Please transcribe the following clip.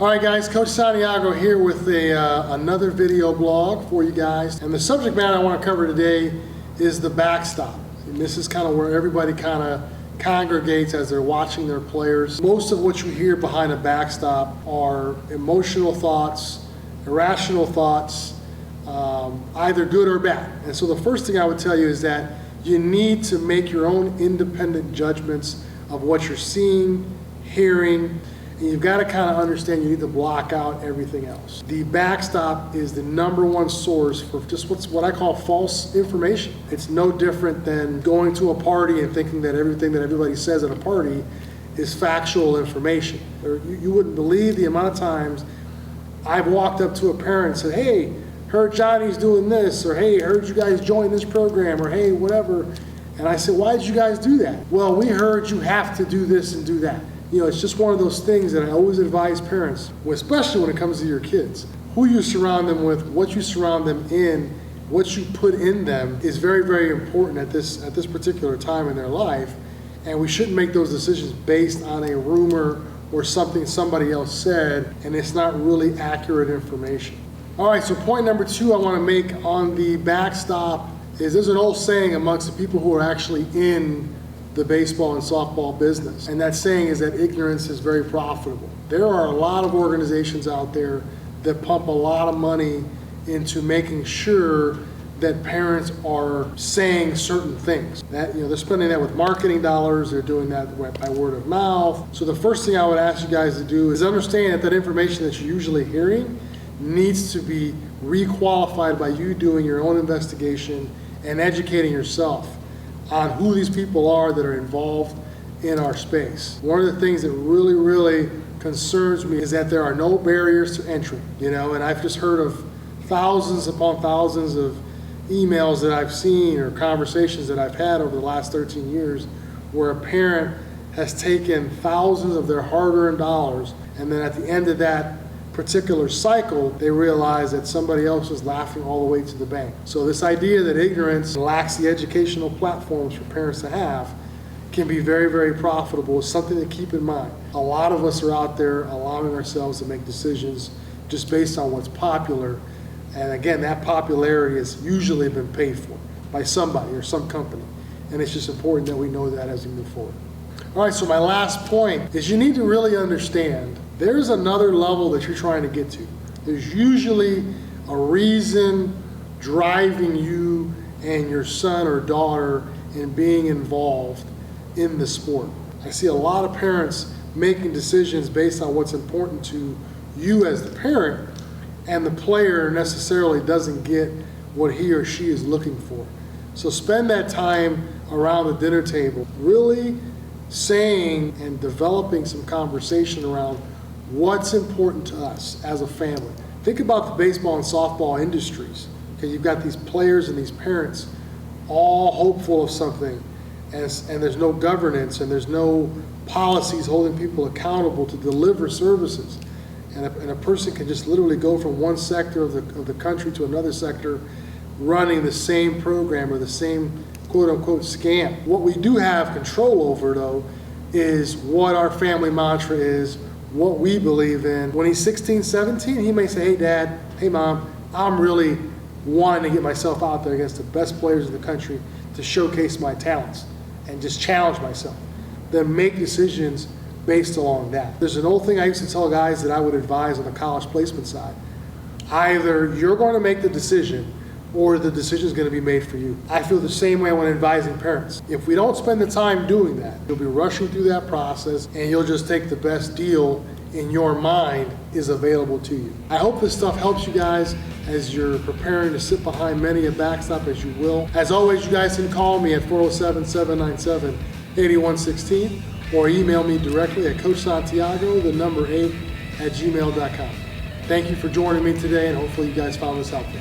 All right guys, Coach Santiago here with another video blog for you guys. And the subject matter I want to cover today is the backstop. And this is kind of where everybody kind of congregates as they're watching their players. Most of what you hear behind a backstop are emotional thoughts, irrational thoughts, either good or bad. And so the first thing I would tell you is that you need to make your own independent judgments of what you're seeing, hearing, and you've got to kind of understand you need to block out everything else. The backstop is the #1 source for just what I call false information. It's no different than going to a party and thinking that everything that everybody says at a party is factual information. You wouldn't believe the amount of times I've walked up to a parent and said, hey, heard Johnny's doing this, or hey, heard you guys join this program, or hey, whatever. And I said, why did you guys do that? Well, we heard you have to do this and do that. You know, it's just one of those things that I always advise parents, especially when it comes to your kids. Who you surround them with, what you surround them in, what you put in them is very, very important at this particular time in their life. And we shouldn't make those decisions based on a rumor or something somebody else said, and it's not really accurate information. All right, so point number 2 I want to make on the backstop is there's an old saying amongst the people who are actually in the baseball and softball business. And that saying is that ignorance is very profitable. There are a lot of organizations out there that pump a lot of money into making sure that parents are saying certain things. That, you know, they're spending that with marketing dollars, they're doing that by word of mouth. So the first thing I would ask you guys to do is understand that that information that you're usually hearing needs to be requalified by you doing your own investigation and educating yourself on who these people are that are involved in our space. One of the things that really, really concerns me is that there are no barriers to entry, you know, and I've just heard of thousands upon thousands of emails that I've seen or conversations that I've had over the last 13 years where a parent has taken thousands of their hard-earned dollars, and then at the end of that particular cycle, they realize that somebody else is laughing all the way to the bank. So this idea that ignorance lacks the educational platforms for parents to have can be very, very profitable is something to keep in mind. A lot of us are out there allowing ourselves to make decisions just based on what's popular. And again, that popularity has usually been paid for by somebody or some company. And it's just important that we know that as we move forward. All right, so my last point is you need to really understand there's another level that you're trying to get to. There's usually a reason driving you and your son or daughter in being involved in the sport. I see a lot of parents making decisions based on what's important to you as the parent, and the player necessarily doesn't get what he or she is looking for. So spend that time around the dinner table really saying and developing some conversation around what's important to us as a family. Think about the baseball and softball industries. Okay, you've got these players and these parents all hopeful of something, and there's no governance and there's no policies holding people accountable to deliver services. And a person can just literally go from one sector of the country to another sector running the same program or the same quote-unquote scam. What we do have control over, though, is what our family mantra is, what we believe in. When he's 16, 17, he may say, hey dad, hey mom, I'm really wanting to get myself out there against the best players in the country to showcase my talents and just challenge myself. Then make decisions based along that. There's an old thing I used to tell guys that I would advise on the college placement side. Either you're going to make the decision or the decision is going to be made for you. I feel the same way when advising parents. If we don't spend the time doing that, you'll be rushing through that process and you'll just take the best deal in your mind is available to you. I hope this stuff helps you guys as you're preparing to sit behind many a backstop as you will. As always, you guys can call me at 407-797-8116 or email me directly at Coach Santiago, the number 8 @gmail.com. Thank you for joining me today, and hopefully you guys found this helpful.